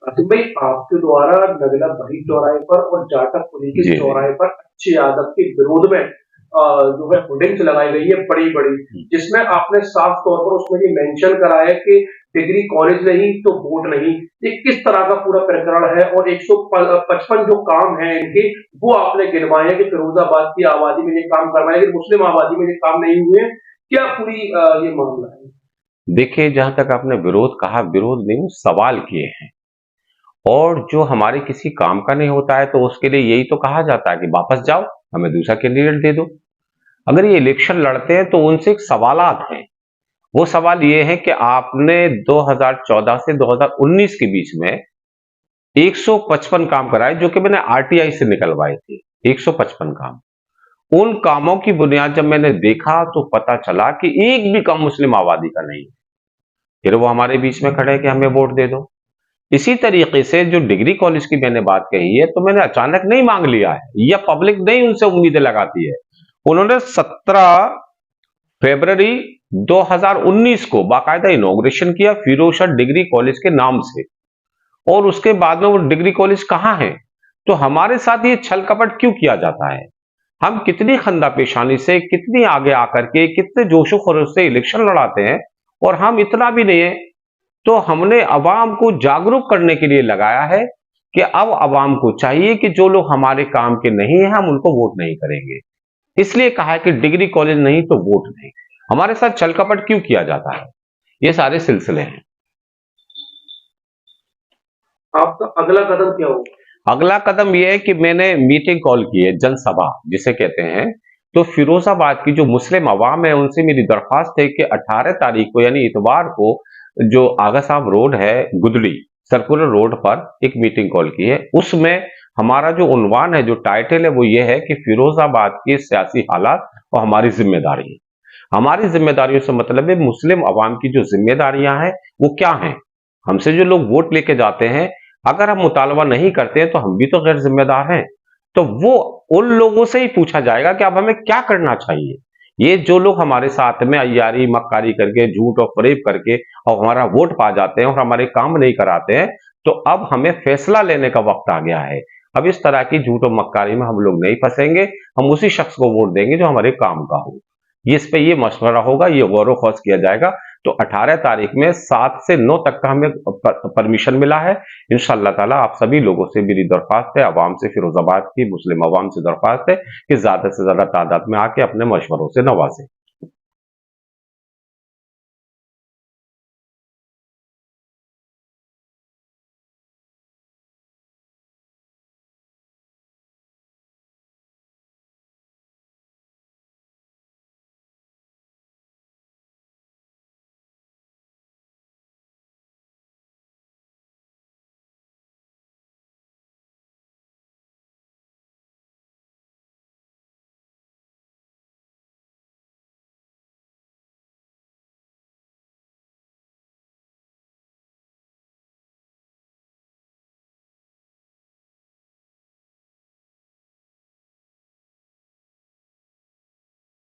आसिफ भाई, आपके द्वारा नगला बही चौराहे पर और जाटा पुली के जी, जी। चौराहे पर अच्छे यादव के विरोध में जो है होर्डिंग्स लगाई गई है बड़ी बड़ी, हुँ, जिसमें आपने साफ तौर पर उसमें ये मेंशन करा है कि डिग्री कॉलेज नहीं तो वोट नहीं। ये किस तरह का पूरा प्रकरण है? और 155 जो काम है इनके, वो आपने गिनवाए हैं कि फिरोजाबाद की आबादी में ये काम करवाए, लेकिन मुस्लिम आबादी में ये काम नहीं हुए हैं। क्या पूरी ये मामला है? देखिए, जहाँ तक आपने विरोध कहा, विरोध नहीं, सवाल किए हैं। और जो हमारे किसी काम का नहीं होता है, तो उसके लिए यही तो कहा जाता है कि वापस जाओ, हमें दूसरा कैंडिडेट दे दो। अगर ये इलेक्शन लड़ते हैं, तो उनसे एक सवालात हैं। वो सवाल ये है कि आपने 2014 से 2019 के बीच में 155 काम कराए, जो कि मैंने आरटीआई से निकलवाए थे। 155 काम। उन कामों की बुनियाद जब मैंने देखा, तो पता चला कि एक भी काम मुस्लिम आबादी का नहीं है। फिर वो हमारे बीच में खड़े हैं कि हमें वोट दे दो। इसी तरीके से जो डिग्री कॉलेज की मैंने बात कही है, तो मैंने अचानक नहीं मांग लिया है, या पब्लिक नहीं उनसे उम्मीदें लगाती है। उन्होंने 17 फरवरी 2019 को बाकायदा इनॉग्रेशन किया फिरोजशाह डिग्री कॉलेज के नाम से। और उसके बाद में वो डिग्री कॉलेज कहाँ है? तो हमारे साथ ये छल कपट क्यों किया जाता है? हम कितनी खंदा पेशानी से, कितनी आगे आकर के, कितने जोशो खरोश से इलेक्शन लड़ाते हैं, और हम इतना भी नहीं है। तो हमने अवाम को जागरूक करने के लिए लगाया है कि अब अवाम को चाहिए कि जो लोग हमारे काम के नहीं है, हम उनको वोट नहीं करेंगे। इसलिए कहा है कि डिग्री कॉलेज नहीं तो वोट नहीं। हमारे साथ छल कपट क्यों किया जाता है? ये सारे सिलसिले हैं। आपका अगला कदम क्या होगा? अगला कदम यह है कि मैंने मीटिंग कॉल की है, जनसभा जिसे कहते हैं। तो फिरोजाबाद की जो मुस्लिम अवाम है, उनसे मेरी दरख्वास्त है कि 18 तारीख को, यानी इतवार को, जो आगा साहब रोड है, गुदड़ी सर्कुलर रोड पर एक मीटिंग कॉल की है। उसमें हमारा जो उन्वान है, जो टाइटल है, वो ये है कि फिरोजाबाद के सियासी हालात और हमारी जिम्मेदारी। हमारी जिम्मेदारियों से मतलब है मुस्लिम अवाम की जो जिम्मेदारियां हैं, वो क्या हैं। हमसे जो लोग वोट लेके जाते हैं, अगर हम मुतालबा नहीं करते हैं, तो हम भी तो गैर जिम्मेदार हैं। तो वो उन लोगों से ही पूछा जाएगा कि अब हमें क्या करना चाहिए। ये जो लोग हमारे साथ में अय्यारी मक्कारी करके, झूठ और फरेब करके और हमारा वोट पा जाते हैं और हमारे काम नहीं कराते हैं, तो अब हमें फैसला लेने का वक्त आ गया है। अब इस तरह की झूठ और मक्कारी में हम लोग नहीं फंसेंगे। हम उसी शख्स को वोट देंगे जो हमारे काम का हो। ये इस पे ये मशवरा होगा, ये गौर ख्वास किया जाएगा। तो 18 तारीख में 7 से 9 तक का हमें परमिशन मिला है। इंशाअल्लाह ताला आप सभी लोगों से मेरी दरख्वास्त है, अवाम से, फिरोजाबाद की मुस्लिम अवाम से दरख्वास्त है कि ज्यादा से ज्यादा तादाद में आके अपने मशवरों से नवाजें।